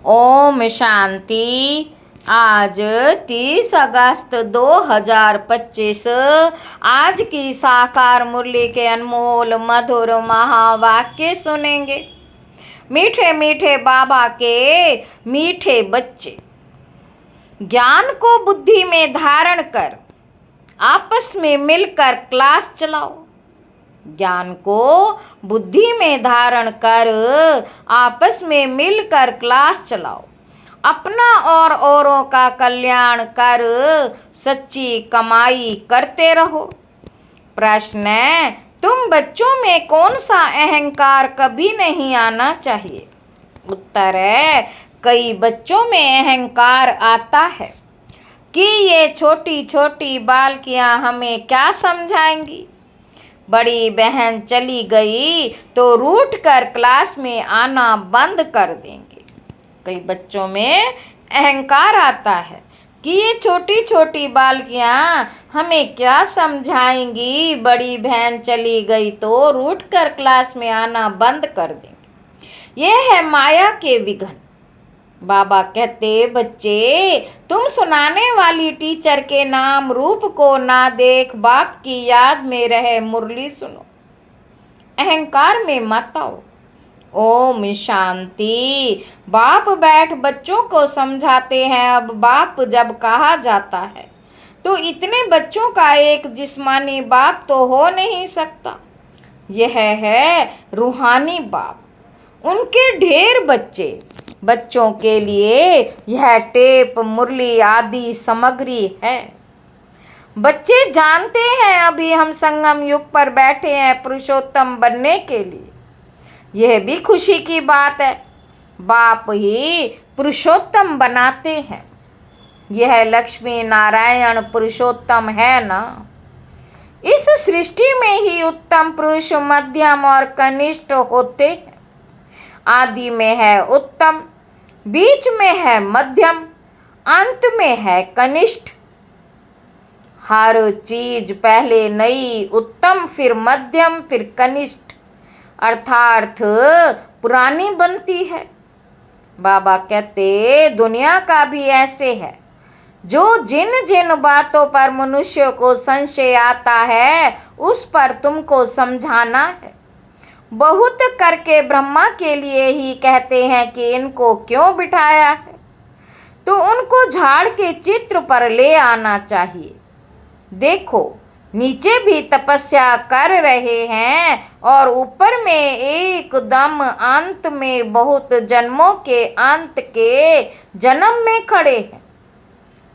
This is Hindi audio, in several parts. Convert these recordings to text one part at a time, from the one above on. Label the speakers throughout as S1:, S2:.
S1: ओम शांति। आज 30 अगस्त 2025 आज की साकार मुरली के अनमोल मधुर महावाक्य सुनेंगे। मीठे मीठे बाबा के मीठे बच्चे, ज्ञान को बुद्धि में धारण कर आपस में मिलकर क्लास चलाओ। ज्ञान को बुद्धि में धारण कर आपस में मिलकर क्लास चलाओ। अपना और औरों का कल्याण कर सच्ची कमाई करते रहो। प्रश्न है, तुम बच्चों में कौन सा अहंकार कभी नहीं आना चाहिए? उत्तर है, कई बच्चों में अहंकार आता है कि ये छोटी छोटी बालकियां हमें क्या समझाएंगी। बड़ी बहन चली गई तो रूठ कर क्लास में आना बंद कर देंगे। कई बच्चों में अहंकार आता है कि ये छोटी छोटी बालकियां हमें क्या समझाएंगी। बड़ी बहन चली गई तो रूठ कर क्लास में आना बंद कर देंगे। यह है माया के विघ्न। बाबा कहते, बच्चे तुम सुनाने वाली टीचर के नाम रूप को ना देख, बाप की याद में रहे मुरली सुनो। अहंकार में मत आओ। ओम शांति। बाप बैठ बच्चों को समझाते हैं। अब बाप जब कहा जाता है तो इतने बच्चों का एक जिस्मानी बाप तो हो नहीं सकता। यह है रूहानी बाप। उनके ढेर बच्चे। बच्चों के लिए यह टेप, मुरली आदि सामग्री है। बच्चे जानते हैं अभी हम संगम युग पर बैठे हैं पुरुषोत्तम बनने के लिए। यह भी खुशी की बात है। बाप ही पुरुषोत्तम बनाते हैं। यह लक्ष्मी नारायण पुरुषोत्तम है ना। इस सृष्टि में ही उत्तम पुरुष, मध्यम और कनिष्ठ होते हैं। आदि में है उत्तम, बीच में है मध्यम, अंत में है कनिष्ठ। हर चीज पहले नई, उत्तम, फिर मध्यम, फिर कनिष्ठ, अर्थात पुरानी बनती है। बाबा कहते, दुनिया का भी ऐसे है। जो जिन जिन बातों पर मनुष्य को संशय आता है उस पर तुमको समझाना है। बहुत करके ब्रह्मा के लिए ही कहते हैं कि इनको क्यों बिठाया है, तो उनको झाड़ के चित्र पर ले आना चाहिए। देखो, नीचे भी तपस्या कर रहे हैं और ऊपर में एकदम अंत में बहुत जन्मों के अंत के जन्म में खड़े हैं।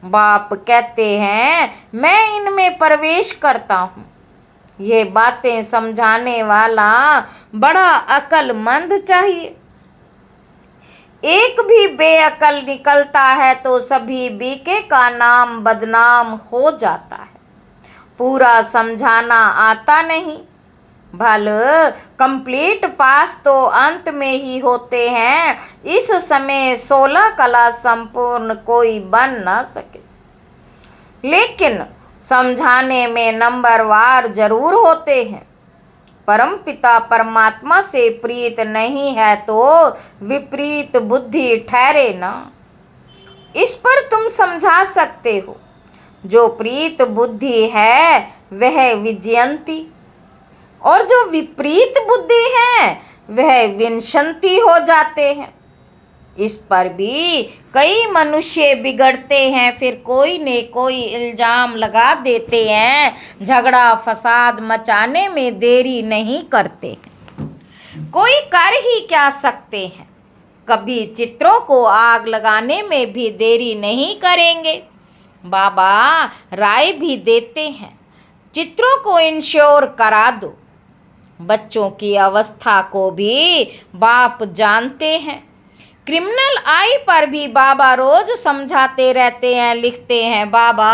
S1: बाप कहते हैं, मैं इनमें प्रवेश करता हूँ। ये बातें समझाने वाला बड़ा अक्लमंद चाहिए। एक भी बेअकल निकलता है तो सभी बीके का नाम बदनाम हो जाता है। पूरा समझाना आता नहीं। भल कंप्लीट पास तो अंत में ही होते हैं। इस समय 16 कला संपूर्ण कोई बन न सके, लेकिन समझाने में नंबरवार जरूर होते हैं। परम पिता परमात्मा से प्रीत नहीं है तो विपरीत बुद्धि ठहरे ना। इस पर तुम समझा सकते हो। जो प्रीत बुद्धि है वह विजयंती, और जो विपरीत बुद्धि है वह विनशंती हो जाते हैं। इस पर भी कई मनुष्य बिगड़ते हैं, फिर कोई ने कोई इल्जाम लगा देते हैं। झगड़ा फसाद मचाने में देरी नहीं करते। कोई कर ही क्या सकते हैं। कभी चित्रों को आग लगाने में भी देरी नहीं करेंगे। बाबा राय भी देते हैं, चित्रों को इंश्योर करा दो। बच्चों की अवस्था को भी बाप जानते हैं। क्रिमिनल आई पर भी बाबा रोज समझाते रहते हैं, लिखते हैं, बाबा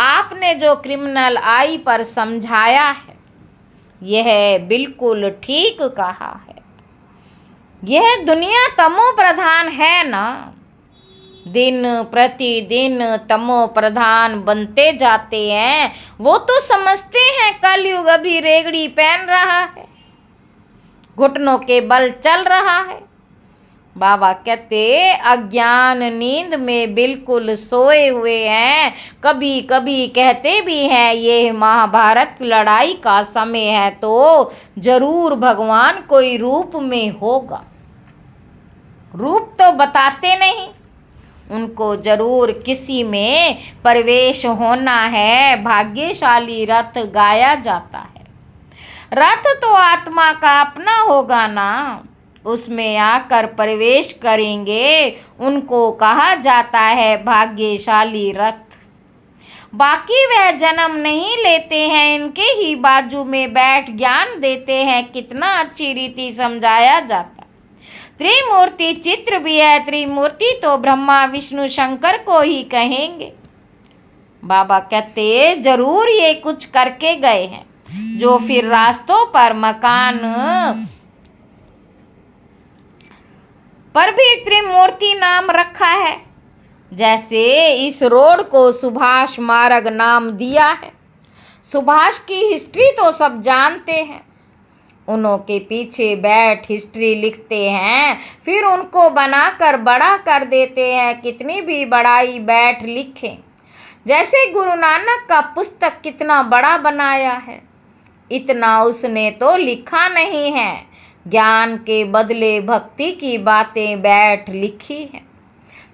S1: आपने जो क्रिमिनल आई पर समझाया है यह बिल्कुल ठीक कहा है। यह दुनिया तमो प्रधान है ना। दिन प्रतिदिन तमो प्रधान बनते जाते हैं। वो तो समझते हैं कलयुग अभी रेगड़ी पहन रहा है, घुटनों के बल चल रहा है। बाबा कहते अज्ञान नींद में बिल्कुल सोए हुए हैं। कभी कभी कहते भी हैं ये महाभारत लड़ाई का समय है, तो जरूर भगवान कोई रूप में होगा। रूप तो बताते नहीं, उनको जरूर किसी में प्रवेश होना है। भाग्यशाली रथ गाया जाता है। रथ तो आत्मा का अपना होगा ना, उसमें आकर प्रवेश करेंगे, उनको कहा जाता है भाग्यशाली रथ। बाकी वह जन्म नहीं लेते हैं, इनके ही बाजू में बैठ ज्ञान देते हैं। कितना अच्छी रीति समझाया जाता। त्रिमूर्ति चित्र भी है। त्रिमूर्ति तो ब्रह्मा विष्णु शंकर को ही कहेंगे। बाबा कहते जरूर ये कुछ करके गए हैं, जो फिर रास्तों पर मकान पर भी त्रिमूर्ति नाम रखा है। जैसे इस रोड को सुभाष मार्ग नाम दिया है। सुभाष की हिस्ट्री तो सब जानते हैं। उन्हों के पीछे बैठ हिस्ट्री लिखते हैं, फिर उनको बनाकर बड़ा कर देते हैं। कितनी भी बड़ाई बैठ लिखें। जैसे गुरु नानक का पुस्तक कितना बड़ा बनाया है, इतना उसने तो लिखा नहीं है। ज्ञान के बदले भक्ति की बातें बैठ लिखी हैं।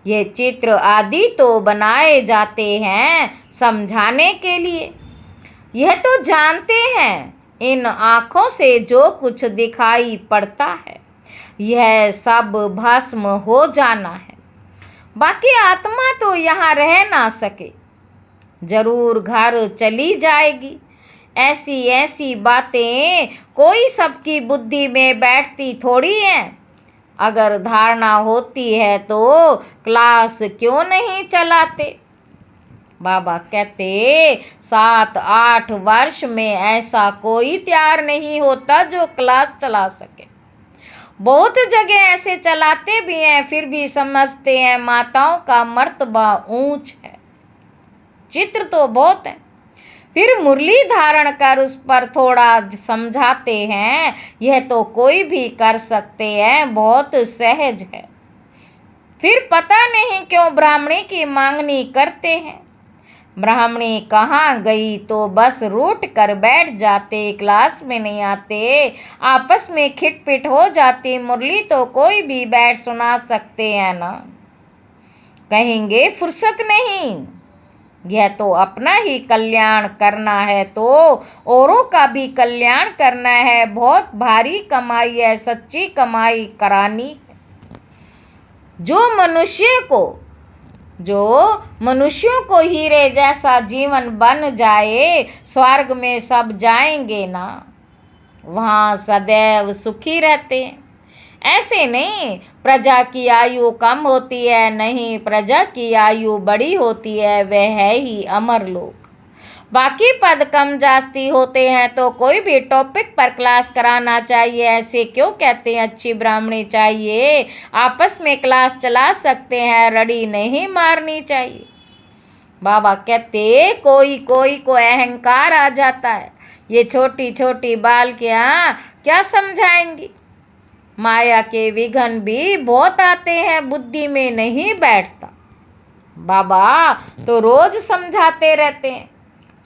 S1: ये चित्र आदि तो बनाए जाते हैं समझाने के लिए। यह तो जानते हैं इन आँखों से जो कुछ दिखाई पड़ता है, यह सब भस्म हो जाना है। बाकी आत्मा तो यहाँ रह ना सके, जरूर घर चली जाएगी। ऐसी ऐसी बातें कोई सबकी बुद्धि में बैठती थोड़ी हैं। अगर धारणा होती है तो क्लास क्यों नहीं चलाते। बाबा कहते 7-8 वर्ष में ऐसा कोई तैयार नहीं होता जो क्लास चला सके। बहुत जगह ऐसे चलाते भी हैं, फिर भी समझते हैं माताओं का मर्तबा ऊंच है। चित्र तो बहुत है, फिर मुरली धारण कर उस पर थोड़ा समझाते हैं। यह तो कोई भी कर सकते हैं, बहुत सहज है। फिर पता नहीं क्यों ब्राह्मणी की मांगनी करते हैं। ब्राह्मणी कहाँ गई तो बस रूठ कर बैठ जाते, क्लास में नहीं आते, आपस में खिटपिट हो जाती। मुरली तो कोई भी बैठ सुना सकते हैं ना। कहेंगे फुर्सत नहीं। यह तो अपना ही कल्याण करना है तो औरों का भी कल्याण करना है। बहुत भारी कमाई है, सच्ची कमाई करानी है। जो मनुष्यों को हीरे जैसा जीवन बन जाए, स्वर्ग में सब जाएंगे ना, वहाँ सदैव सुखी रहते हैं। ऐसे नहीं प्रजा की आयु कम होती है, नहीं प्रजा की आयु बड़ी होती है, वह है ही अमर लोक। बाकी पद कम जास्ती होते हैं तो कोई भी टॉपिक पर क्लास कराना चाहिए। ऐसे क्यों कहते हैं अच्छी ब्राह्मणी चाहिए, आपस में क्लास चला सकते हैं, रड़ी नहीं मारनी चाहिए। बाबा कहते कोई कोई को अहंकार आ जाता है, ये छोटी छोटी बालकियाँ क्या समझाएंगी। माया के विघन भी बहुत आते हैं, बुद्धि में नहीं बैठता। बाबा तो रोज समझाते रहते हैं।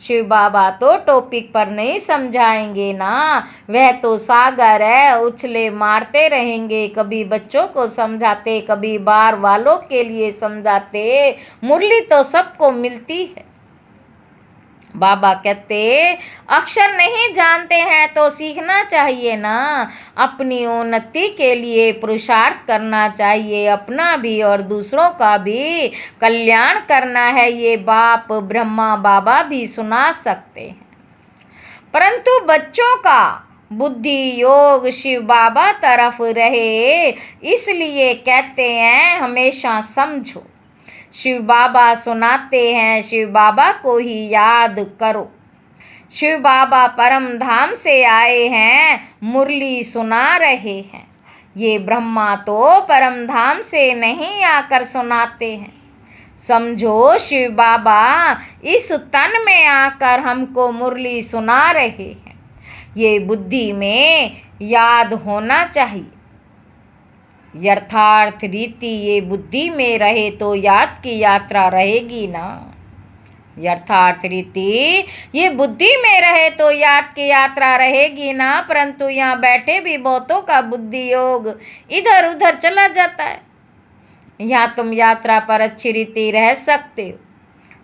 S1: शिव बाबा तो टॉपिक पर नहीं समझाएंगे ना, वह तो सागर है, उछले मारते रहेंगे। कभी बच्चों को समझाते, कभी बार वालों के लिए समझाते। मुरली तो सबको मिलती है। बाबा कहते अक्षर नहीं जानते हैं तो सीखना चाहिए ना। अपनी उन्नति के लिए पुरुषार्थ करना चाहिए, अपना भी और दूसरों का भी कल्याण करना है। ये बाप ब्रह्मा बाबा भी सुना सकते हैं, परंतु बच्चों का बुद्धि योग शिव बाबा तरफ रहे, इसलिए कहते हैं हमेशा समझो। शिव बाबा सुनाते हैं, शिव बाबा को ही याद करो। शिव बाबा परम धाम से आए हैं, मुरली सुना रहे हैं। ये ब्रह्मा तो परम धाम से नहीं आकर सुनाते हैं। समझो शिव बाबा इस तन में आकर हमको मुरली सुना रहे हैं। ये बुद्धि में याद होना चाहिए। यथार्थ रीति ये बुद्धि में रहे तो याद की यात्रा रहेगी ना। यथार्थ रीति ये बुद्धि में रहे तो याद की यात्रा रहेगी ना, परंतु यहाँ बैठे भी बहुतों का बुद्धि योग इधर उधर चला जाता है। यहाँ तुम यात्रा पर अच्छी रीति रह सकते हो,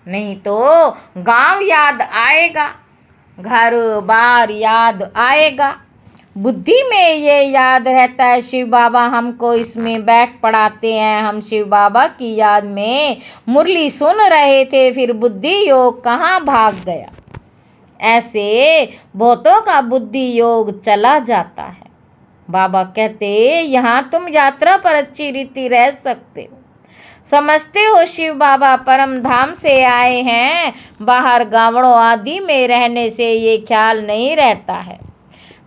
S1: नहीं तो गांव याद आएगा, घर बार याद आएगा। बुद्धि में ये याद रहता है शिव बाबा हमको इसमें बैठ पढ़ाते हैं। हम शिव बाबा की याद में मुरली सुन रहे थे, फिर बुद्धि योग कहाँ भाग गया। ऐसे बहुतों का बुद्धि योग चला जाता है। बाबा कहते यहाँ तुम यात्रा पर अच्छी रीति रह सकते हो। समझते हो शिव बाबा परम धाम से आए हैं, बाहर गावड़ों आदि में रहने से ये ख्याल नहीं रहता है।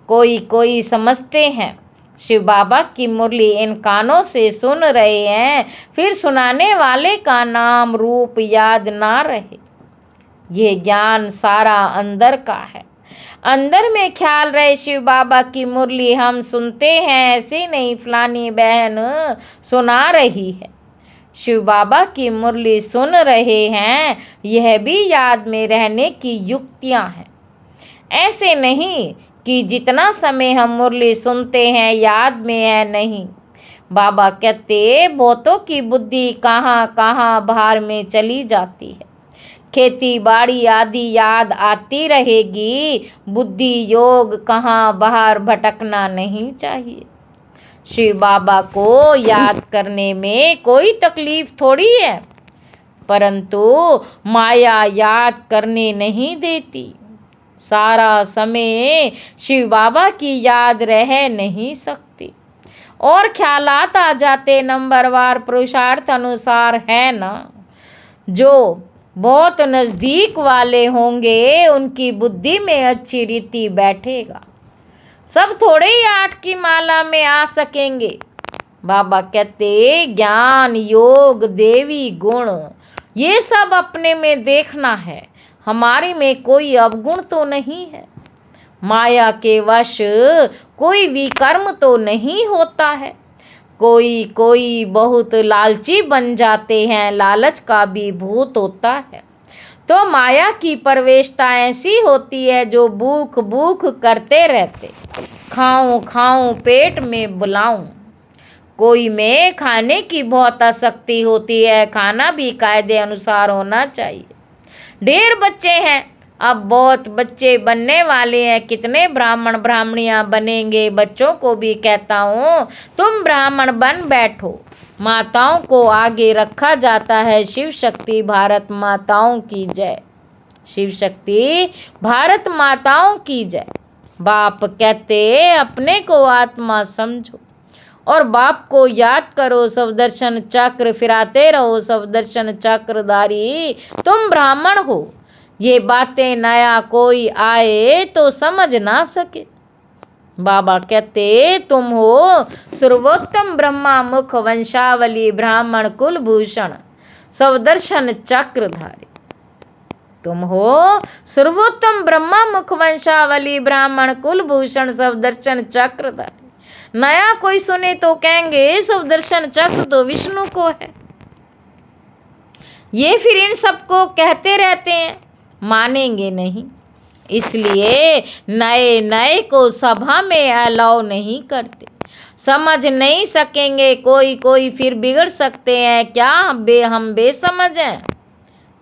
S1: कोई कोई समझते हैं शिव बाबा की मुरली इन कानों से सुन रहे हैं, फिर सुनाने वाले का नाम रूप याद ना रहे। ये ज्ञान सारा अंदर का है। अंदर में ख्याल रहे शिव बाबा की मुरली हम सुनते हैं, ऐसे नहीं फलानी बहन सुना रही है। शिव बाबा की मुरली सुन रहे हैं, यह भी याद में रहने की युक्तियां हैं। ऐसे नहीं कि जितना समय हम मुरली सुनते हैं याद में है, नहीं। बाबा कहते बहुतों की बुद्धि कहाँ कहाँ बाहर में चली जाती है। खेती बाड़ी आदि याद आती रहेगी, बुद्धि योग कहाँ बाहर भटकना नहीं चाहिए। शिव बाबा को याद करने में कोई तकलीफ थोड़ी है, परंतु माया याद करने नहीं देती। सारा समय शिव बाबा की याद रह नहीं सकती और ख्यालात आ जाते नंबरवार पुरुषार्थ अनुसार है ना। जो बहुत नज़दीक वाले होंगे उनकी बुद्धि में अच्छी रीति बैठेगा। सब थोड़े ही 8 की माला में आ सकेंगे। बाबा कहते ज्ञान योग देवी गुण ये सब अपने में देखना है, हमारे में कोई अवगुण तो नहीं है। माया के वश कोई विकर्म तो नहीं होता है। कोई कोई बहुत लालची बन जाते हैं, लालच का भी भूत होता है। तो माया की प्रवेशता ऐसी होती है जो भूख भूख करते रहते, खाऊं खाऊं पेट में बुलाऊं। कोई में खाने की बहुत आसक्ति होती है, खाना भी कायदे अनुसार होना चाहिए। ढेर बच्चे हैं, अब बहुत बच्चे बनने वाले हैं, कितने ब्राह्मण ब्राह्मणियाँ बनेंगे। बच्चों को भी कहता हूँ तुम ब्राह्मण बन बैठो। माताओं को आगे रखा जाता है। शिव शक्ति भारत माताओं की जय। शिव शक्ति भारत माताओं की जय। बाप कहते अपने को आत्मा समझो और बाप को याद करो। सब दर्शन चक्र फिराते रहो, सब दर्शन चक्रधारी तुम ब्राह्मण हो। ये बातें नया कोई आए तो समझ ना सके। बाबा कहते तुम हो सर्वोत्तम ब्रह्मा मुख वंशावली ब्राह्मण कुलभूषण सब दर्शन चक्रधारी। तुम हो सर्वोत्तम ब्रह्मा मुख वंशावली ब्राह्मण कुलभूषण सब दर्शन चक्रधारी। नया कोई सुने तो कहेंगे सब दर्शन चक्र तो विष्णु को है। ये फिर इन सबको कहते रहते हैं, मानेंगे नहीं। इसलिए नए नए को सभा में अलाउ नहीं करते। समझ नहीं सकेंगे कोई कोई, फिर बिगड़ सकते हैं। क्या हम बेसमझ हैं?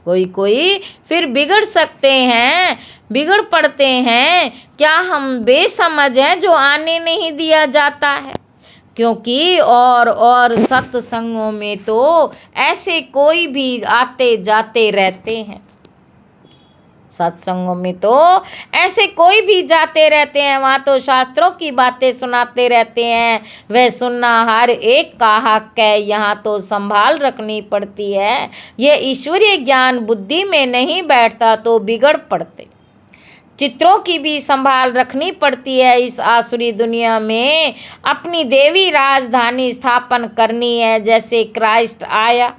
S1: कोई कोई फिर बिगड़ सकते हैं, बिगड़ पड़ते हैं। क्या हम बेसमझ हैं जो आने नहीं दिया जाता है? क्योंकि और सत्संगों में तो ऐसे कोई भी आते जाते रहते हैं। सत्संगों में तो ऐसे कोई भी जाते रहते हैं, वहाँ तो शास्त्रों की बातें सुनाते रहते हैं। वह सुनना हर एक का हक है, यहाँ तो संभाल रखनी पड़ती है। ये ईश्वरीय ज्ञान बुद्धि में नहीं बैठता तो बिगड़ पड़ते। चित्रों की भी संभाल रखनी पड़ती है। इस आसुरी दुनिया में अपनी देवी राजधानी स्थापन करनी है। जैसे क्राइस्ट आया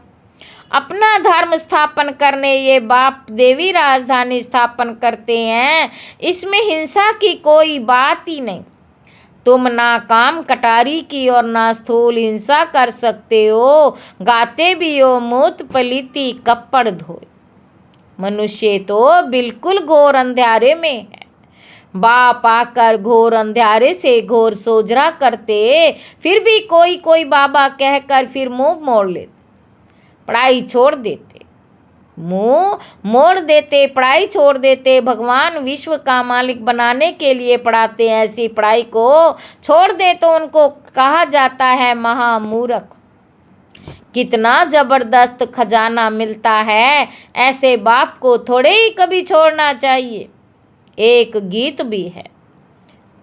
S1: अपना धर्म स्थापन करने, ये बाप देवी राजधानी स्थापन करते हैं। इसमें हिंसा की कोई बात ही नहीं। तुम ना काम कटारी की और ना स्थूल हिंसा कर सकते हो, गाते भी हो मूत पलीती कपड़ धोए। मनुष्य तो बिल्कुल घोर अंधेरे में है। बाप आकर घोर अंधेरे से घोर सोजरा करते, फिर भी कोई कोई बाबा कहकर फिर मुंह मोड़ लेते, पढ़ाई छोड़ देते, मुंह मोड़ देते, पढ़ाई छोड़ देते। भगवान विश्व का मालिक बनाने के लिए पढ़ाते हैं, ऐसी पढ़ाई को छोड़ दे तो उनको कहा जाता है महामूर्ख। कितना जबरदस्त खजाना मिलता है, ऐसे बाप को थोड़े ही कभी छोड़ना चाहिए। एक गीत भी है,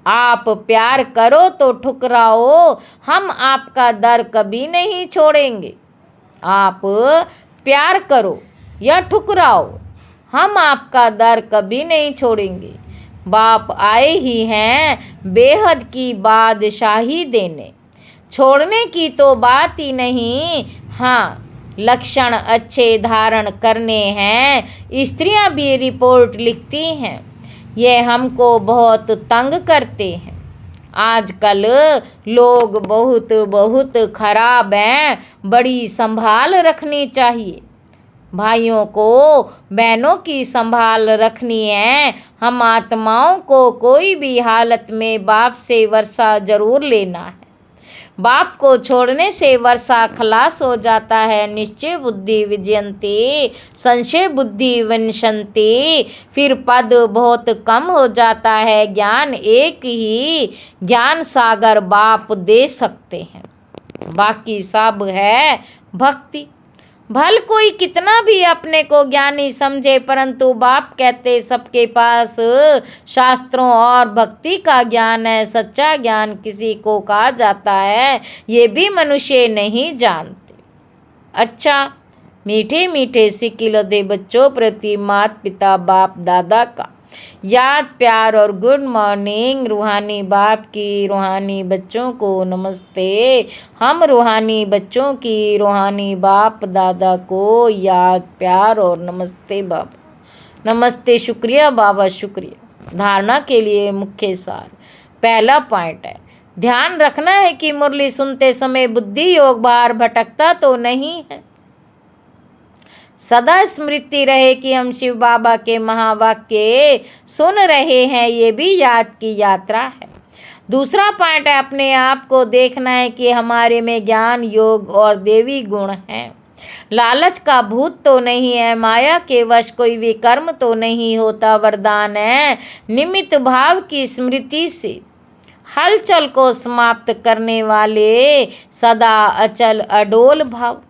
S1: आप प्यार करो तो ठुकराओ, हम आपका दर कभी नहीं छोड़ेंगे। आप प्यार करो या ठुकराओ, हम आपका दर कभी नहीं छोड़ेंगे। बाप आए ही हैं बेहद की बादशाही देने, छोड़ने की तो बात ही नहीं। हाँ, लक्षण अच्छे धारण करने हैं। स्त्रियां भी रिपोर्ट लिखती हैं, ये हमको बहुत तंग करते हैं। आजकल लोग बहुत बहुत खराब हैं, बड़ी संभाल रखनी चाहिए। भाइयों को बहनों की संभाल रखनी है। हम आत्माओं को कोई भी हालत में बाप से वर्षा जरूर लेना है। बाप को छोड़ने से वर्षा खलास हो जाता है। निश्चय बुद्धि विजयंती, संशय बुद्धि विनशंति। फिर पद बहुत कम हो जाता है। ज्ञान एक ही ज्ञान सागर बाप दे सकते हैं, बाकी सब है भक्ति। भल कोई कितना भी अपने को ज्ञानी समझे, परंतु बाप कहते सबके पास शास्त्रों और भक्ति का ज्ञान है। सच्चा ज्ञान किसी को कहा जाता है, ये भी मनुष्य नहीं जानते। अच्छा, मीठे मीठे सिक्के दे बच्चों प्रति माता पिता बाप दादा का याद प्यार और गुड मॉर्निंग। रूहानी बाप की रूहानी बच्चों को नमस्ते। हम रूहानी बच्चों की रूहानी बाप दादा को याद प्यार और नमस्ते बाबा। नमस्ते, शुक्रिया बाबा, शुक्रिया। धारणा के लिए मुख्य सार। पहला पॉइंट है, ध्यान रखना है कि मुरली सुनते समय बुद्धि योग बाहर भटकता तो नहीं है। सदा स्मृति रहे कि हम शिव बाबा के महावाक्य सुन रहे हैं, ये भी याद की यात्रा है। दूसरा पॉइंट है, अपने आप को देखना है कि हमारे में ज्ञान योग और देवी गुण हैं। लालच का भूत तो नहीं है, माया के वश कोई भी कर्म तो नहीं होता। वरदान है निमित्त भाव की स्मृति से हलचल को समाप्त करने वाले सदा अचल अडोल भाव।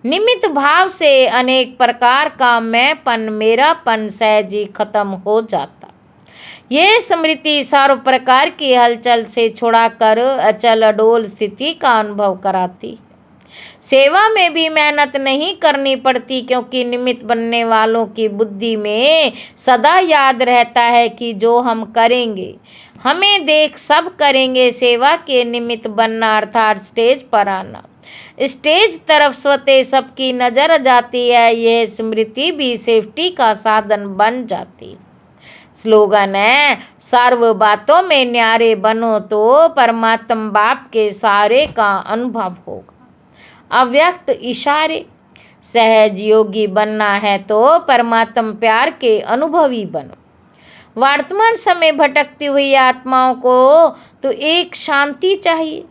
S1: निमित्त भाव से अनेक प्रकार का मैंपन मेरापन सहज ही खत्म हो जाता। ये स्मृति सर्व प्रकार की हलचल से छुड़ाकर अचल अडोल स्थिति का अनुभव कराती है। सेवा में भी मेहनत नहीं करनी पड़ती, क्योंकि निमित्त बनने वालों की बुद्धि में सदा याद रहता है कि जो हम करेंगे हमें देख सब करेंगे। सेवा के निमित्त बनना अर्थात स्टेज पर आना, स्टेज तरफ स्वतः सबकी नजर जाती है। यह स्मृति भी सेफ्टी का साधन बन जाती है। स्लोगन है, सर्व बातों में न्यारे बनो तो परमात्मा बाप के सहारे का अनुभव होगा। अव्यक्त इशारे, सहज योगी बनना है तो परमात्मा प्यार के अनुभवी बनो। वर्तमान समय भटकती हुई आत्माओं को तो एक शांति चाहिए,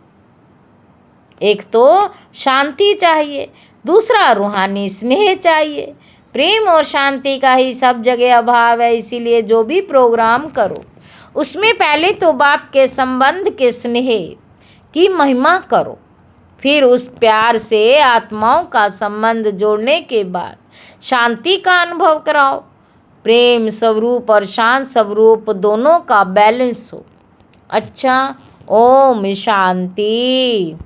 S1: एक तो शांति चाहिए, दूसरा रूहानी स्नेह चाहिए। प्रेम और शांति का ही सब जगह अभाव है। इसीलिए जो भी प्रोग्राम करो उसमें पहले तो बाप के संबंध के स्नेह की महिमा करो, फिर उस प्यार से आत्माओं का संबंध जोड़ने के बाद शांति का अनुभव कराओ। प्रेम स्वरूप और शांत स्वरूप दोनों का बैलेंस हो। अच्छा, ओम शांति।